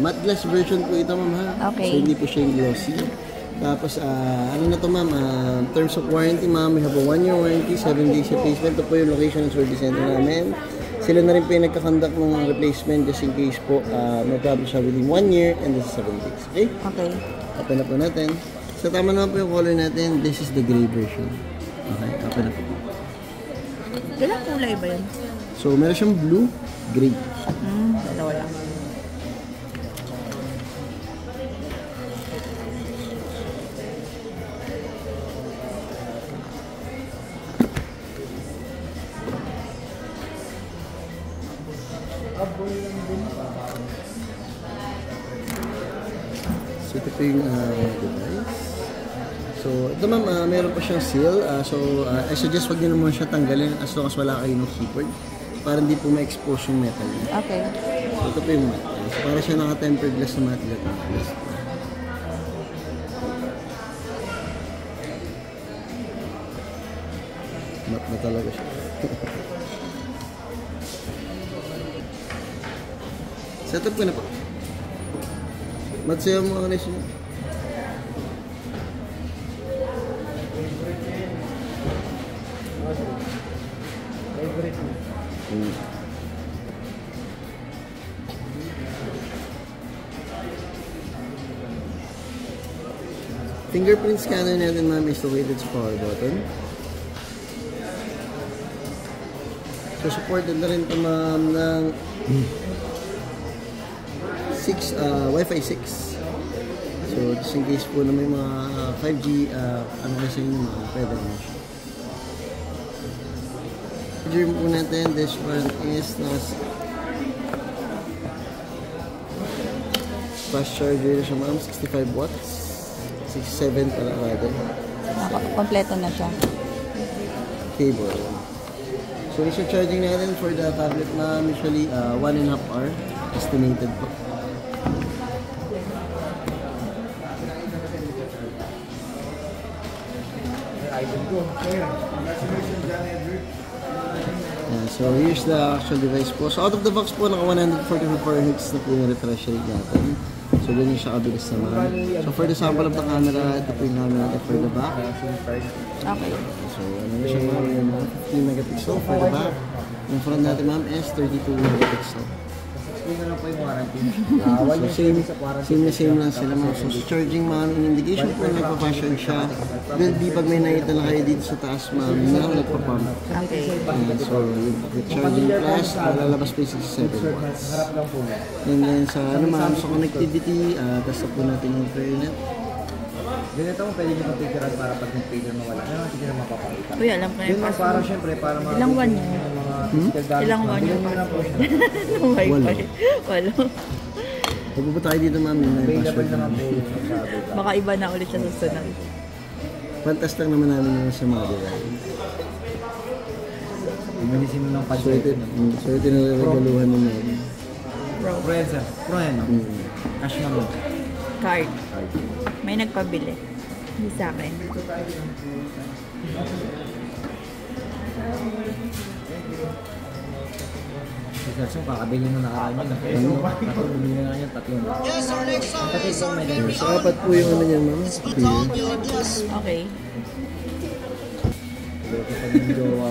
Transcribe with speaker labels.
Speaker 1: Matte glass version po ito, ma'am, ha?
Speaker 2: Okay.
Speaker 1: So, hindi po siya yung glossy. Tapos, ano na to, ma'am? Terms of warranty, ma'am, we have a 1-year warranty, 7 days replacement. Ito po yung location ng service center namin. Sila na rin po yung nagkakandak ng replacement just in case po may problem siya within 1 year and this is 7 days. Okay?
Speaker 2: Okay.
Speaker 1: Open na po natin. So, tama naman po yung color natin. This is the gray version. Okay, open na po.
Speaker 2: Ilang kulay ba yun?
Speaker 1: So, meron siyang blue, gray.
Speaker 2: Dalawa lang.
Speaker 1: So, ito po yung device. So, ito ma'am, meron pa siyang seal. I suggest wag nyo naman siya tanggalin as long as wala kayo ng keyboard para hindi po ma-expose yung metal niya.
Speaker 2: Okay.
Speaker 1: So, ito po yung matte. So, para siya naka-tempered glass na matte glass. Matte na talaga siya. Setup ko na po. Matsayo mo ang resin.
Speaker 3: Favorite mo?
Speaker 1: Fingerprint scanner natin, ma'am, is located sa power button. So, supported na rin ito, ma'am, ng Wi-Fi 6. So, just in case po na may mga 5G, ano na sa inyo, pwede na siya. Charger po natin, this one is fast charger na siya, ma'am, 65 watts. 67 para rather.
Speaker 2: Kompleto na siya.
Speaker 1: Cable. So, isa charging natin for the tablet, ma'am, usually 1.5 hour estimated po. So, here's the actual device po. So, out of the box po, naka 144 Hz na po yung refresh rate natin. So, ganyan siya kabilis naman. So, for the sample of the camera, ito po yung camera natin for the back.
Speaker 2: Okay.
Speaker 1: So, ano na siya, ma'am, yung 15 megapixel for the back. Yung front natin, ma'am, is 32 megapixel.
Speaker 3: Explain na lang po yung warranty.
Speaker 1: So, same lang sila, ma'am. So, charging, ma'am, in indication po na nagpa-fast charge siya. Will be pag may nakita na kayo dito sa taas, ma'am, na nagpa-pump.
Speaker 2: Okay.
Speaker 1: So, yung charging plus, lalabas po yung 67 watts. And then, sa, ano, ma'am, sa connectivity, test po natin yung internet.
Speaker 3: Ganito mo, pwede nyo pag-picturean para pag nag-picture mawala. Ano ang sige na mapapakita?
Speaker 2: Uy, alam ko na
Speaker 3: Yun lang, para syempre, para mga...
Speaker 2: Ilang one yun? Ilang one yun? Ilang wifi? Walo.
Speaker 1: Pagpupunta tayo dito, ma'am, yun na yung
Speaker 3: Available
Speaker 1: password
Speaker 3: naman
Speaker 1: namin.
Speaker 3: po.
Speaker 2: Baka iba na ulit siya sa sunod.
Speaker 1: Pantas lang naman namin yung sa mga device.
Speaker 3: Imalisin mo ng password.
Speaker 1: So, ito na regaluhan mo namin.
Speaker 3: Preza. Pro yan, no? Cash na mo.
Speaker 2: Card. May nagpabili. Hindi sa akin.
Speaker 3: So, kakabili mo nakaraan yun. Tatlo, bumili na yan, tatlo. Ang tatlo po may ganun.
Speaker 1: So, apat po yung ano niya, ma'am.
Speaker 2: Okay.
Speaker 3: Pag yung jowa.